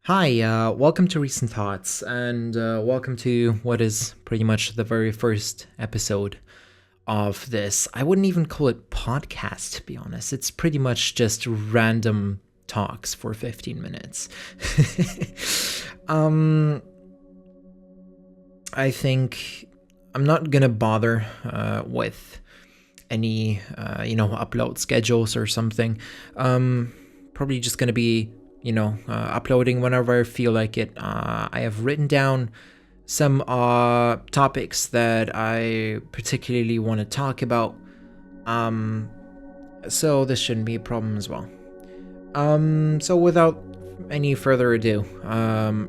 Hi, welcome to Recent Thoughts, and welcome to what is pretty much the very first episode of this. I wouldn't even call it podcast, to be honest. It's pretty much just random talks for 15 minutes. um, I think I'm not gonna bother with any, upload schedules or something. Probably just gonna be uploading whenever I feel like it. I have written down some topics that I particularly want to talk about. Um, so this shouldn't be a problem as well. So without any further ado,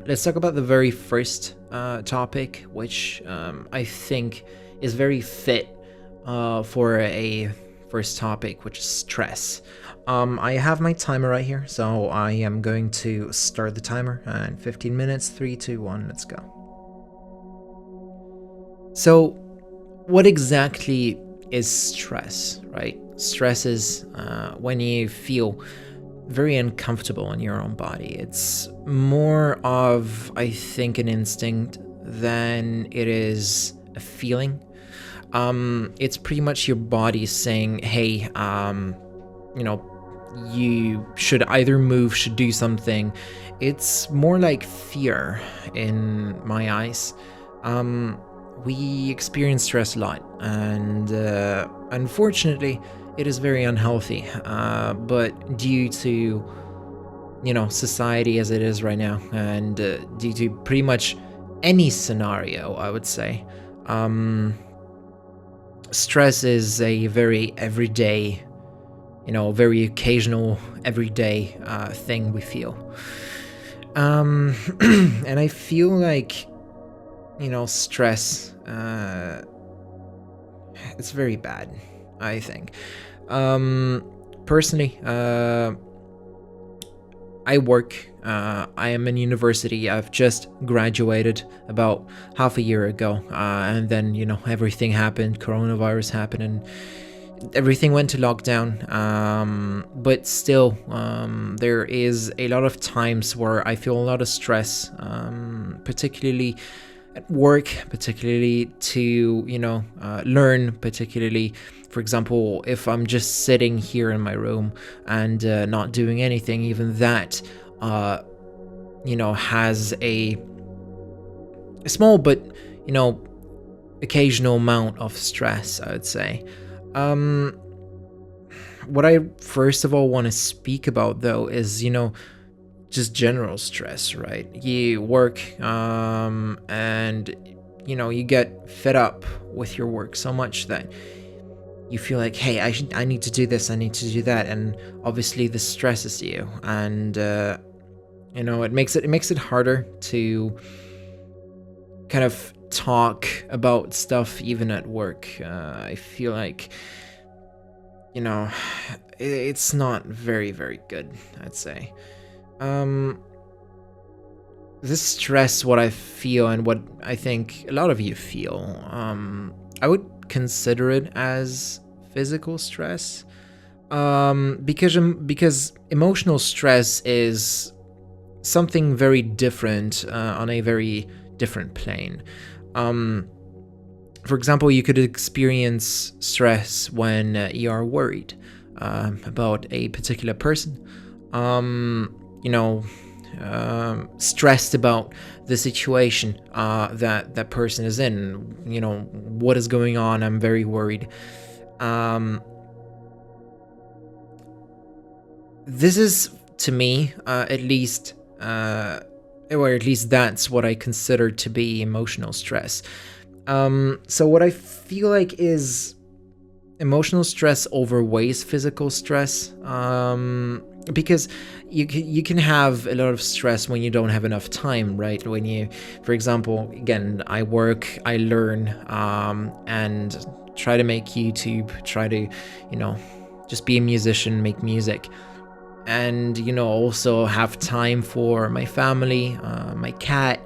let's talk about the very first topic, which I think is very fit for a first topic, which is stress. I have my timer right here, so I am going to start the timer in 15 minutes. 3, 2, 1, let's go. So, what exactly is stress, right? Stress is when you feel very uncomfortable in your own body. It's more of, I think, an instinct than it is a feeling. It's pretty much your body saying, hey, you should either move, should do something. It's more like fear in my eyes. We experience stress a lot, and unfortunately, it is very unhealthy. But due to society as it is right now, and due to pretty much any scenario, I would say, stress is a very everyday, very occasional, everyday thing we feel. And I feel like, stress, it's very bad, I think. Personally, I work. I am in university. I've just graduated about half a year ago, and then everything happened. Coronavirus happened, and everything went to lockdown. But still, there is a lot of times where I feel a lot of stress, particularly at work, particularly to learn, particularly, for example, if I'm just sitting here in my room and not doing anything, even that has a small but occasional amount of stress, I would say. What I first of all want to speak about, though, is just general stress, right? You work, and you get fed up with your work so much that you feel like, hey, I need to do this, I need to do that, and obviously this stresses you, and it makes it harder to kind of talk about stuff even at work. I feel like it's not very, very good, I'd say. This stress, what I feel and what I think a lot of you feel, I would consider it as physical stress, because emotional stress is something very different, on a very different plane. For example, you could experience stress when you are worried about a particular person, stressed about the situation that person is in. What is going on? I'm very worried. This is, to me, at least, or at least that's what I consider to be emotional stress. So what I feel like is emotional stress overweighs physical stress, because you can have a lot of stress when you don't have enough time, right? When you, for example, again, I work, I learn, and try to make YouTube, try to, just be a musician, make music, and also have time for my family, my cat,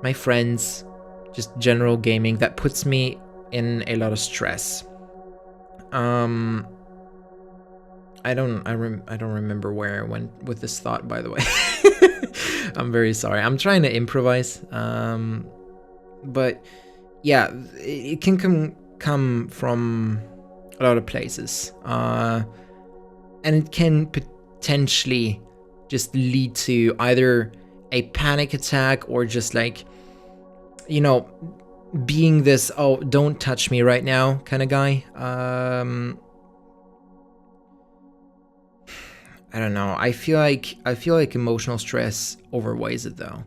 my friends, just general gaming. That puts me in a lot of stress. I don't remember where I went with this thought, by the way. I'm very sorry. I'm trying to improvise. But yeah, it can come from a lot of places. And it can potentially just lead to either a panic attack or just like, you know, being this, oh, don't touch me right now kind of guy. I don't know. I feel like emotional stress overweighs it though.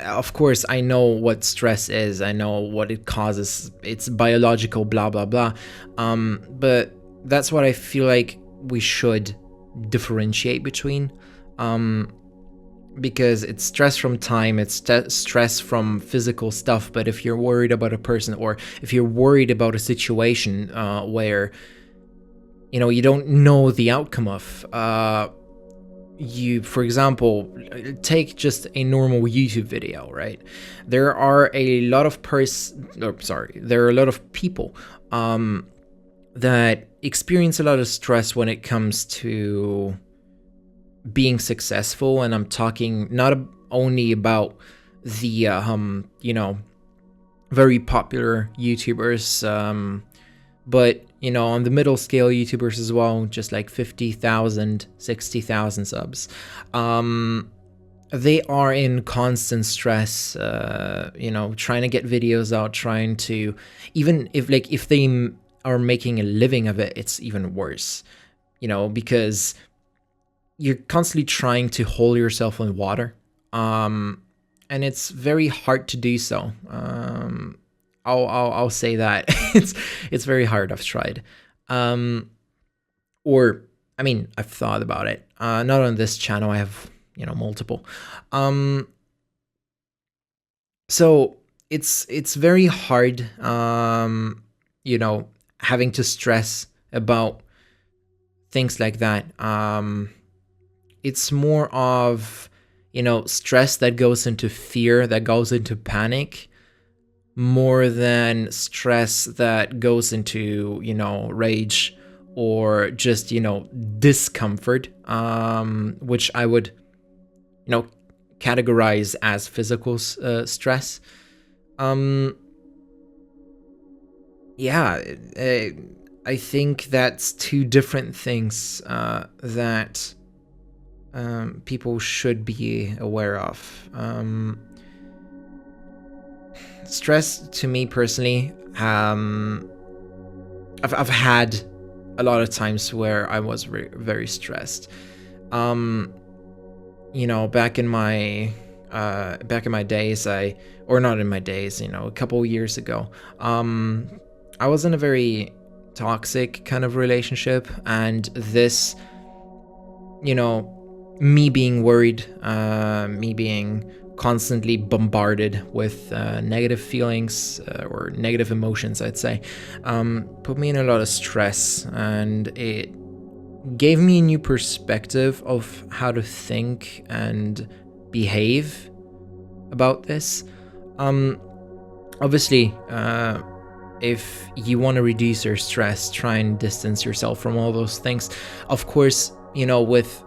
Of course, I know what stress is. I know what it causes. It's biological, blah blah blah. But that's what I feel like we should differentiate between. Because it's stress from time, it's stress from physical stuff. But if you're worried about a person, or if you're worried about a situation where, you know, you don't know the outcome of, you, for example, take just a normal YouTube video, right? There are a lot of there are a lot of people that experience a lot of stress when it comes to being successful, and I'm talking not only about the you know, very popular YouTubers, but you know, on the middle scale YouTubers as well, just like 50,000, 60,000 subs. They are in constant stress, you know, trying to get videos out, trying to, even if they are making a living of it, it's even worse, you know, because you're constantly trying to hold yourself in water. And it's very hard to do so. I'll say that it's very hard. I've tried, or I mean, I've thought about it. Not on this channel. I have, you know, multiple. So it's very hard. You know, having to stress about things like that. It's more of, you know, stress that goes into fear, that goes into panic, more than stress that goes into, you know, rage or just, you know, discomfort, which I would, you know, categorize as physical stress. Yeah, I think that's two different things that people should be aware of. Stress, to me personally, I've had a lot of times where I was very stressed. You know, back in my days, or not in my days, you know, a couple years ago, I was in a very toxic kind of relationship, and this, you know, me being worried, me being constantly bombarded with negative feelings or negative emotions, I'd say, put me in a lot of stress, and it gave me a new perspective of how to think and behave about this. Obviously, if you want to reduce your stress, try and distance yourself from all those things. Of course, you know, with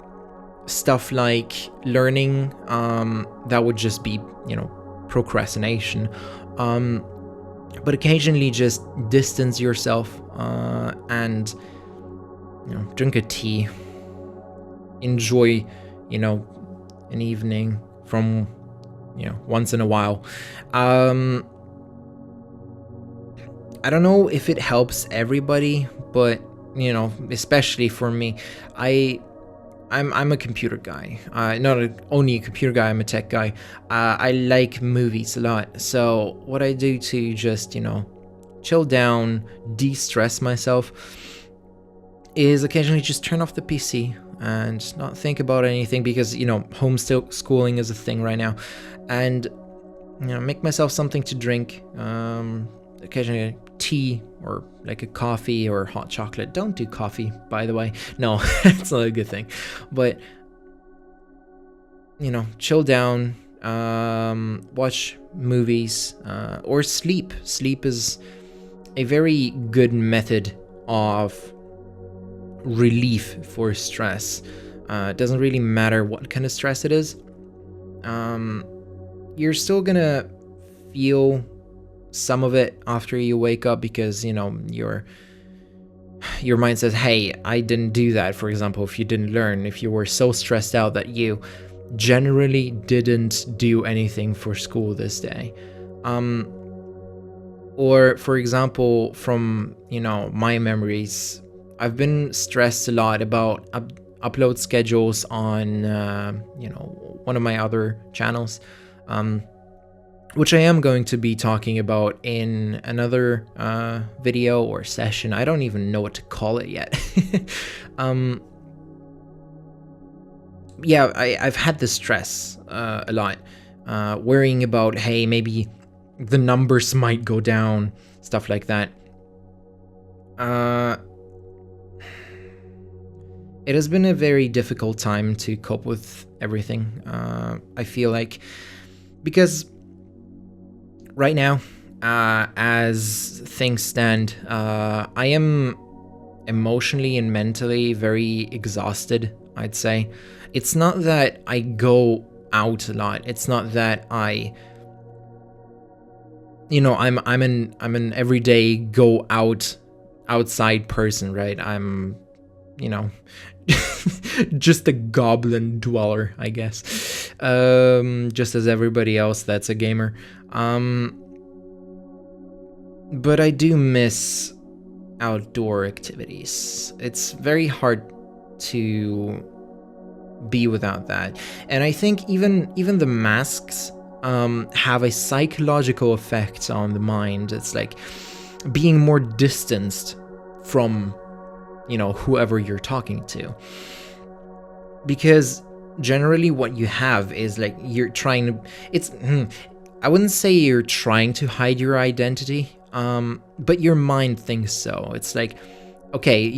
stuff like learning, that would just be, you know, procrastination. But occasionally just distance yourself, and, you know, drink a tea, enjoy, you know, an evening from, you know, once in a while. I don't know if it helps everybody, but, you know, especially for me, I'm a computer guy. Not only a computer guy, I'm a tech guy. I like movies a lot. So what I do to just, you know, chill down, de-stress myself, is occasionally just turn off the PC and not think about anything, because, you know, homeschooling is a thing right now, and, you know, make myself something to drink, occasionally tea or like a coffee or hot chocolate. Don't do coffee, by the way. No, it's not a good thing. But, you know, chill down, watch movies, or sleep. Sleep is a very good method of relief for stress. It doesn't really matter what kind of stress it is. You're still gonna feel some of it after you wake up, because your mind says, hey, I didn't do that. For example, if you didn't learn, if you were so stressed out that you generally didn't do anything for school this day, or for example, from my memories, I've been stressed a lot about upload schedules on one of my other channels, which I am going to be talking about in another video or session. I don't even know what to call it yet. Yeah, I've had this stress a lot, worrying about, hey, maybe the numbers might go down, stuff like that. It has been a very difficult time to cope with everything, I feel like, because right now, as things stand, I am emotionally and mentally very exhausted, I'd say. It's not that I go out a lot. It's not that I'm an everyday go outside person, right? I'm just a goblin dweller, I guess. Just as everybody else that's a gamer. But I do miss outdoor activities. It's very hard to be without that. And I think even the masks have a psychological effect on the mind. It's like being more distanced from whoever you're talking to, because generally what you have is like you're trying to I wouldn't say you're trying to hide your identity, but your mind thinks so. It's like, okay,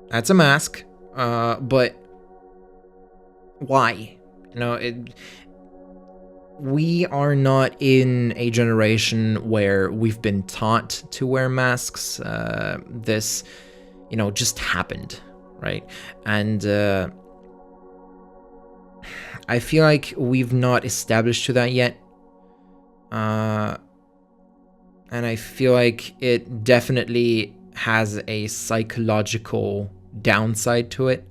that's a mask, but why? We are not in a generation where we've been taught to wear masks. This just happened, right? And I feel like we've not established to that yet. And I feel like it definitely has a psychological downside to it.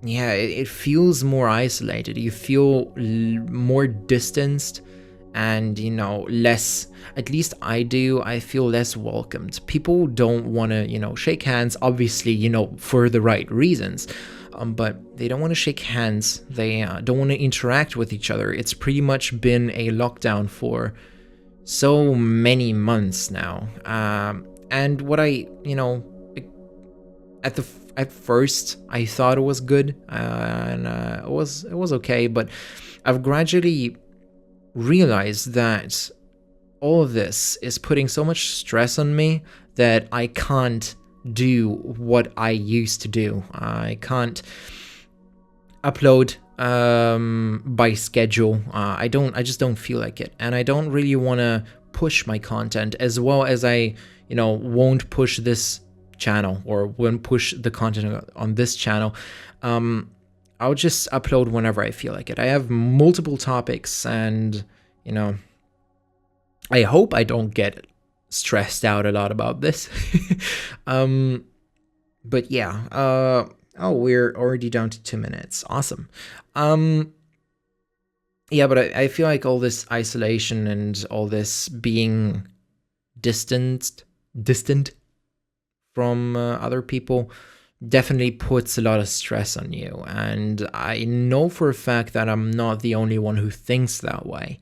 Yeah, it feels more isolated. You feel more distanced and, less, at least I do, I feel less welcomed. People don't want to, shake hands, obviously, for the right reasons. But they don't want to shake hands. They don't want to interact with each other. It's pretty much been a lockdown for so many months now. And what at first I thought it was good, and it was okay, but I've gradually realized that all of this is putting so much stress on me that I can't do what I used to do. I can't upload by schedule. I just don't feel like it, and I don't really want to push my content, as well as I won't push this channel, or won't push the content on this channel. I'll just upload whenever I feel like it. I have multiple topics, and I hope I don't get stressed out a lot about this. But yeah, oh, we're already down to 2 minutes. Awesome. Yeah, but I feel like all this isolation and all this being distant from other people definitely puts a lot of stress on you. And I know for a fact that I'm not the only one who thinks that way.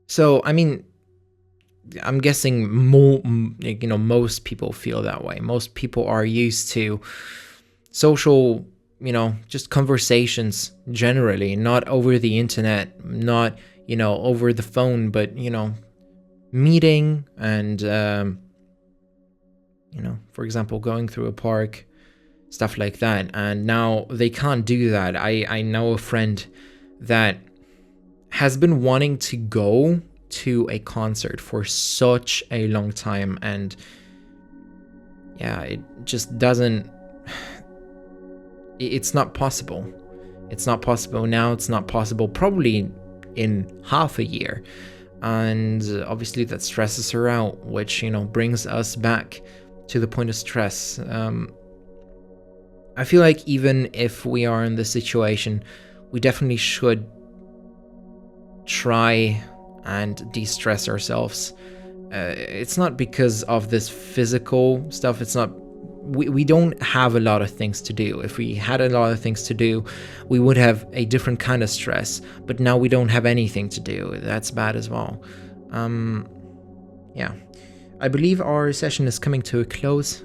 So, I mean, I'm guessing most people feel that way. Most people are used to social, just conversations generally, not over the internet, not, over the phone, but, meeting and, for example, going through a park, stuff like that. And now they can't do that. I know a friend that has been wanting to go to a concert for such a long time, and yeah, it just doesn't, it's not possible. It's not possible now, it's not possible probably in half a year. And obviously that stresses her out, which, you know, brings us back to the point of stress. I feel like even if we are in this situation, we definitely should try and de-stress ourselves. It's not because of this physical stuff. It's not, we don't have a lot of things to do. If we had a lot of things to do, we would have a different kind of stress, but now we don't have anything to do. That's bad as well. Yeah, I believe our session is coming to a close.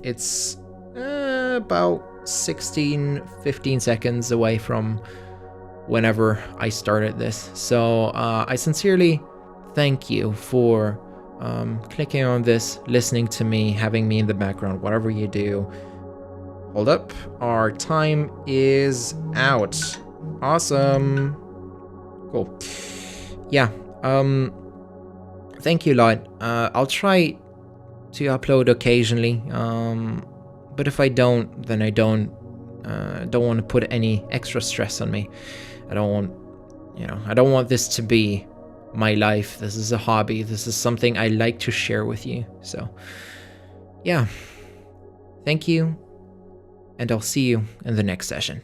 It's about 15 seconds away from whenever I started this. So I sincerely thank you for clicking on this, listening to me, having me in the background, whatever you do. Hold up, our time is out. Awesome. Cool. Yeah, thank you a lot. I'll try to upload occasionally, but if I don't, then I don't want to put any extra stress on me. I don't want, you know, I don't want this to be my life. This is a hobby. This is something I like to share with you. So, yeah. Thank you, and I'll see you in the next session.